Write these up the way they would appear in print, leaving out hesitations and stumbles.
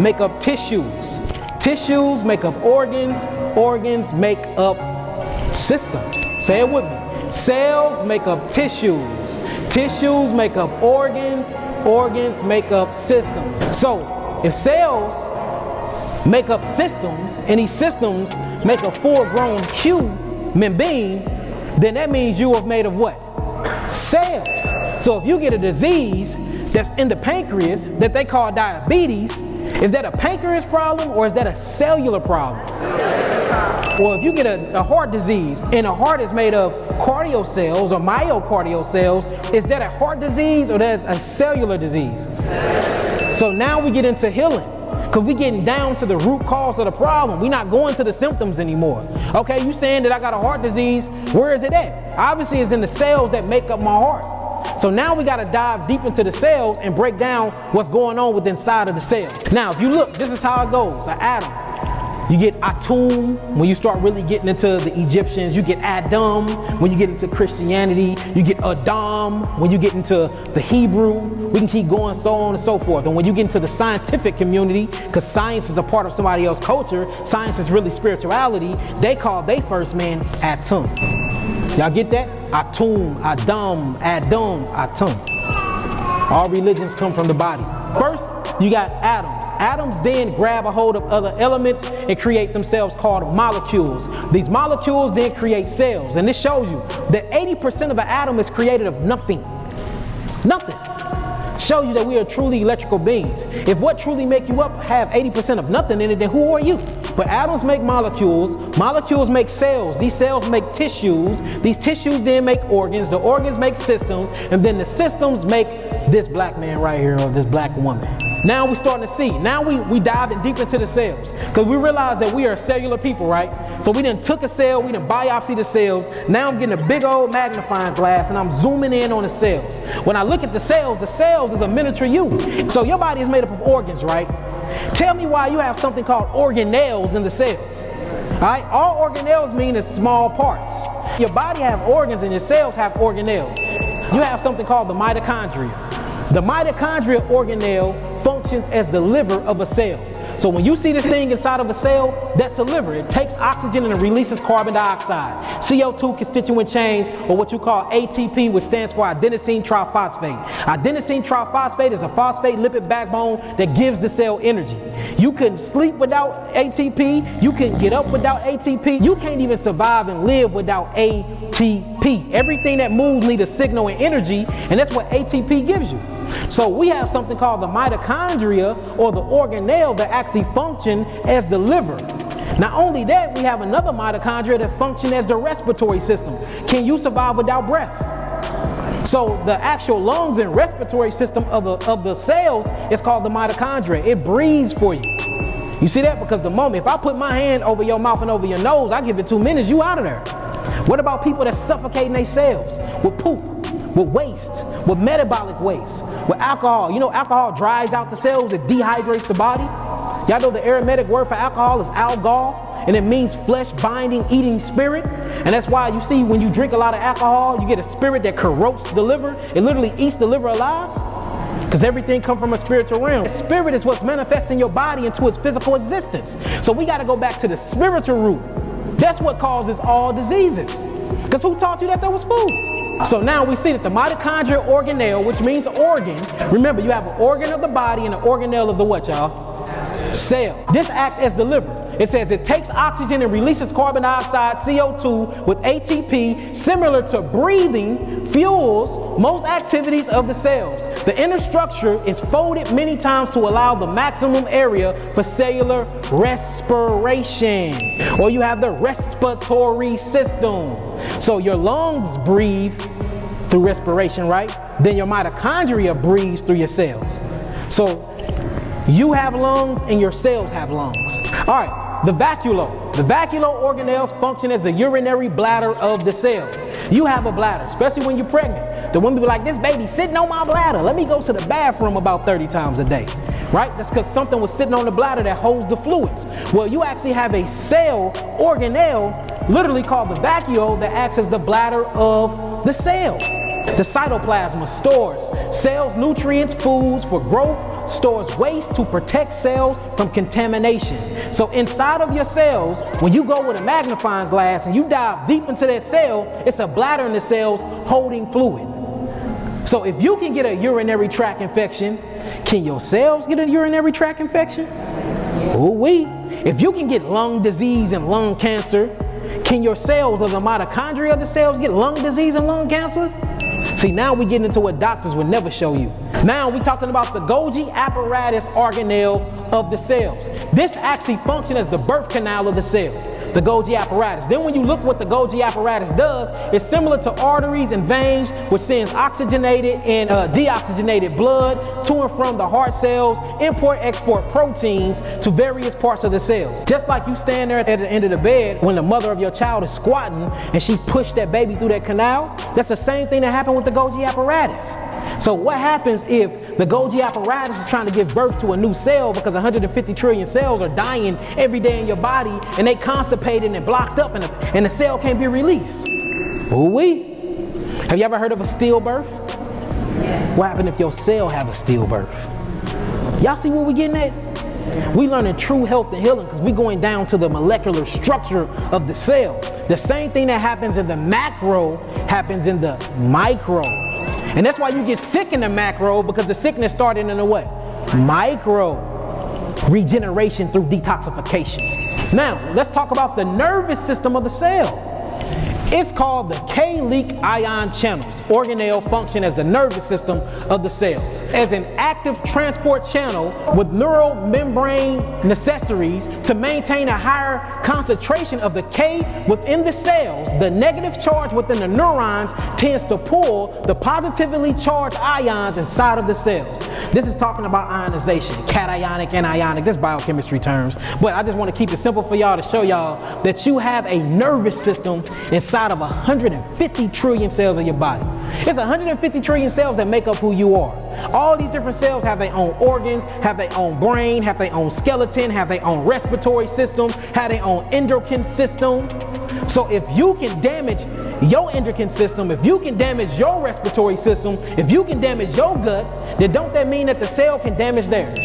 make up tissues. Tissues make up organs. Organs make up systems. Say it with me. Cells make up tissues. Tissues make up organs. Organs make up systems. So if cells make up systems and these systems make a full-grown human being, then that means you are made of what? Cells. So if you get a disease that's in the pancreas that they call diabetes, is that a pancreas problem or is that a cellular problem? Well, if you get a heart disease and a heart is made of cardio cells or myocardial cells, is that a heart disease or that's a cellular disease? So now we get into healing, because we're getting down to the root cause of the problem. We're not going to the symptoms anymore. Okay, you saying that I got a heart disease, where is it at? Obviously it's in the cells that make up my heart. So now we got to dive deep into the cells and break down what's going on within inside of the cells. Now, if you look, this is how it goes. An atom. You get atum when you start really getting into the Egyptians. You get Adam when you get into Christianity. You get Adam when you get into the Hebrew. We can keep going, so on and so forth. And when you get into the scientific community, because science is a part of somebody else's culture, science is really spirituality, they call their first man Atum. Y'all get that? Atum, Adam, Atum. All religions come from the body. First, you got atoms. Atoms then grab a hold of other elements and create themselves called molecules. These molecules then create cells. And this shows you that 80% of an atom is created of nothing. Nothing. Show you that we are truly electrical beings. If what truly make you up have 80% of nothing in it, then who are you? But atoms make molecules. Molecules make cells. These cells make tissues. These tissues then make organs. The organs make systems. And then the systems make this black man right here or this black woman. Now we're starting to see. Now we diving deep into the cells, because we realize that we are cellular people, right? So we done took a cell, we done biopsy the cells. Now I'm getting a big old magnifying glass and I'm zooming in on the cells. When I look at the cells is a miniature you. So your body is made up of organs, right? Tell me why you have something called organelles in the cells. All right? All organelles mean is small parts. Your body have organs and your cells have organelles. You have something called the mitochondria. The mitochondria organelle functions as the liver of a cell. So when you see this thing inside of a cell, that's a liver. It takes oxygen and it releases carbon dioxide. CO2 constituent change, or what you call ATP, which stands for adenosine triphosphate. Adenosine triphosphate is a phosphate lipid backbone that gives the cell energy. You can sleep without ATP. You can get up without ATP. You can't even survive and live without ATP. Everything that moves needs a signal and energy, and that's what ATP gives you. So we have something called the mitochondria, or the organelle, that actually function as the liver. Not only that, we have another mitochondria that function as the respiratory system. Can you survive without breath? So the actual lungs and respiratory system of the cells is called the mitochondria. It breathes for you. You see that? Because the moment, if I put my hand over your mouth and over your nose, I give it 2 minutes, you out of there. What about people that suffocating their cells with poop, with waste, with metabolic waste, with alcohol? You know, alcohol dries out the cells, it dehydrates the body. Y'all know the Aramaic word for alcohol is algol, and it means flesh binding, eating spirit. And that's why you see when you drink a lot of alcohol, you get a spirit that corrodes the liver. It literally eats the liver alive, because everything comes from a spiritual realm. The spirit is what's manifesting your body into its physical existence. So we got to go back to the spiritual root. That's what causes all diseases. Because who taught you that there was food? So now we see that the mitochondrial organelle, which means organ, remember you have an organ of the body and an organelle of the what, y'all? Cell. This acts as the liver. It says it takes oxygen and releases carbon dioxide, CO2, with ATP, similar to breathing, fuels most activities of the cells. The inner structure is folded many times to allow the maximum area for cellular respiration. Or you have the respiratory system. So your lungs breathe through respiration, right? Then your mitochondria breathes through your cells. So you have lungs and your cells have lungs. All right, the vacuole. The vacuole organelles function as the urinary bladder of the cell. You have a bladder, especially when you're pregnant. The women be like, this baby sitting on my bladder. Let me go to the bathroom about 30 times a day, right? That's because something was sitting on the bladder that holds the fluids. Well, you actually have a cell organelle, literally called the vacuole, that acts as the bladder of the cell. The cytoplasm stores cells, nutrients, foods for growth, stores waste to protect cells from contamination. So inside of your cells, when you go with a magnifying glass and you dive deep into that cell, it's a bladder in the cells holding fluid. So if you can get a urinary tract infection, can your cells get a urinary tract infection? Ooh-wee. If you can get lung disease and lung cancer, can your cells, or the mitochondria of the cells, get lung disease and lung cancer? See, now we get into what doctors would never show you. Now we're talking about the Golgi apparatus organelle of the cells. This actually functions as the birth canal of the cell, the Golgi apparatus. Then when you look what the Golgi apparatus does, it's similar to arteries and veins, which sends oxygenated and deoxygenated blood to and from the heart cells, import-export proteins to various parts of the cells. Just like you stand there at the end of the bed when the mother of your child is squatting and she pushed that baby through that canal, that's the same thing that happened with the Golgi apparatus. So what happens if the Golgi apparatus is trying to give birth to a new cell, because 150 trillion cells are dying every day in your body and they constipated and blocked up and the cell can't be released? Ooh-wee. Have you ever heard of a stillbirth? Yeah. What happens if your cell have a stillbirth? Y'all see what we're getting at? We learning true health and healing because we're going down to the molecular structure of the cell. The same thing that happens in the macro happens in the micro. And that's why you get sick in the macro, because the sickness started in the what? Micro. Regeneration through detoxification. Now, let's talk about the nervous system of the cell. It's called the K-leak ion channels. Organelle function as the nervous system of the cells, as an active transport channel with neural membrane necessaries to maintain a higher concentration of the K within the cells. The negative charge within the neurons tends to pull the positively charged ions inside of the cells. This is talking about ionization, cationic, anionic, this biochemistry terms. But I just want to keep it simple for y'all to show y'all that you have a nervous system inside of 150 trillion cells of your body. It's 150 trillion cells that make up who you are. All these different cells have their own organs, have their own brain, have their own skeleton, have their own respiratory system, have their own endocrine system. So if you can damage your endocrine system, if you can damage your respiratory system, if you can damage your gut, then don't that mean that the cell can damage theirs?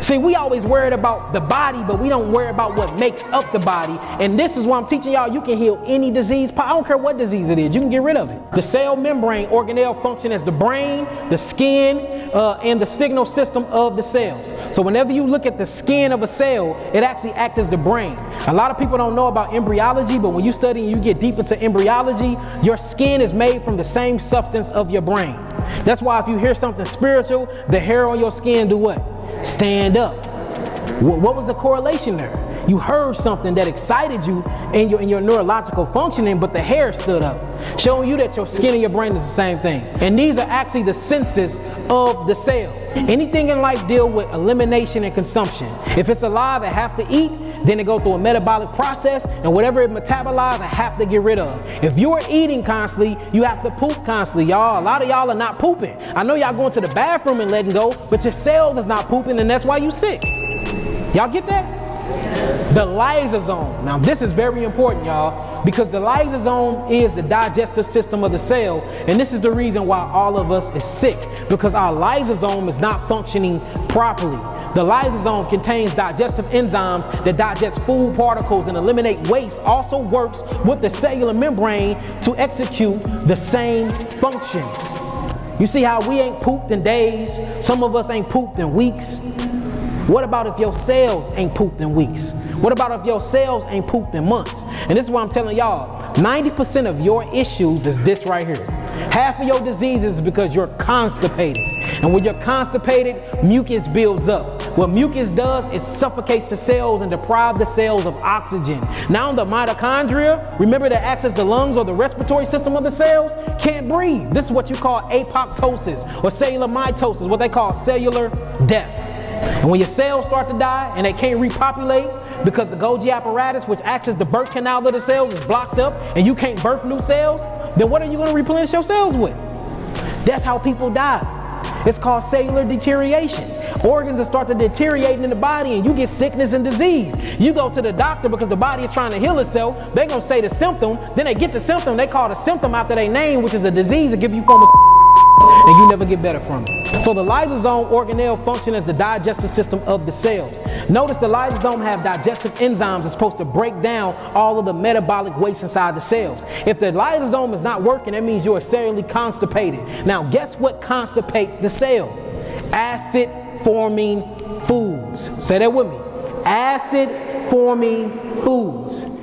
See, we always worried about the body, but we don't worry about what makes up the body. And this is why I'm teaching y'all you can heal any disease. I don't care what disease it is, you can get rid of it. The cell membrane organelle function as the brain, the skin, and the signal system of the cells. So whenever you look at the skin of a cell, it actually acts as the brain. A lot of people don't know about embryology, but when you study and you get deep into embryology, your skin is made from the same substance of your brain. That's why if you hear something spiritual, the hair on your skin do what? Stand up. What was the correlation there? You heard something that excited you in your neurological functioning, but the hair stood up, showing you that your skin and your brain is the same thing. And these are actually the senses of the cell. Anything in life deal with elimination and consumption. If it's alive, it have to eat, then it go through a metabolic process, and whatever it metabolizes, I have to get rid of. If you are eating constantly, you have to poop constantly, y'all. A lot of y'all are not pooping. I know y'all going to the bathroom and letting go, but your cells is not pooping, and that's why you sick. Y'all get that? The lysosome. Now this is very important, y'all, because the lysosome is the digestive system of the cell, and this is the reason why all of us is sick, because our lysosome is not functioning properly. The lysosome contains digestive enzymes that digest food particles and eliminate waste, also works with the cellular membrane to execute the same functions. You see how we ain't pooped in days? Some of us ain't pooped in weeks. What about if your cells ain't pooped in weeks? What about if your cells ain't pooped in months? And this is why I'm telling y'all, 90% of your issues is this right here. Half of your diseases is because you're constipated. And when you're constipated, mucus builds up. What mucus does is suffocates the cells and deprive the cells of oxygen. Now the mitochondria, remember that acts as the lungs or the respiratory system of the cells, can't breathe. This is what you call apoptosis or cellular mitosis, what they call cellular death. And when your cells start to die and they can't repopulate because the Golgi apparatus, which acts as the birth canal of the cells, is blocked up and you can't birth new cells, then what are you going to replenish your cells with? That's how people die. It's called cellular deterioration. Organs will start to deteriorate in the body and you get sickness and disease. You go to the doctor because the body is trying to heal itself. They're going to say the symptom. Then they get the symptom. They call the symptom after their name, which is a disease that give you form of and you never get better from it. So the lysosome organelle function as the digestive system of the cells. Notice the lysosome have digestive enzymes that's supposed to break down all of the metabolic waste inside the cells. If the lysosome is not working, that means you are cellularly constipated. Now guess what constipate the cell? Acid forming foods. Say that with me. Acid forming foods.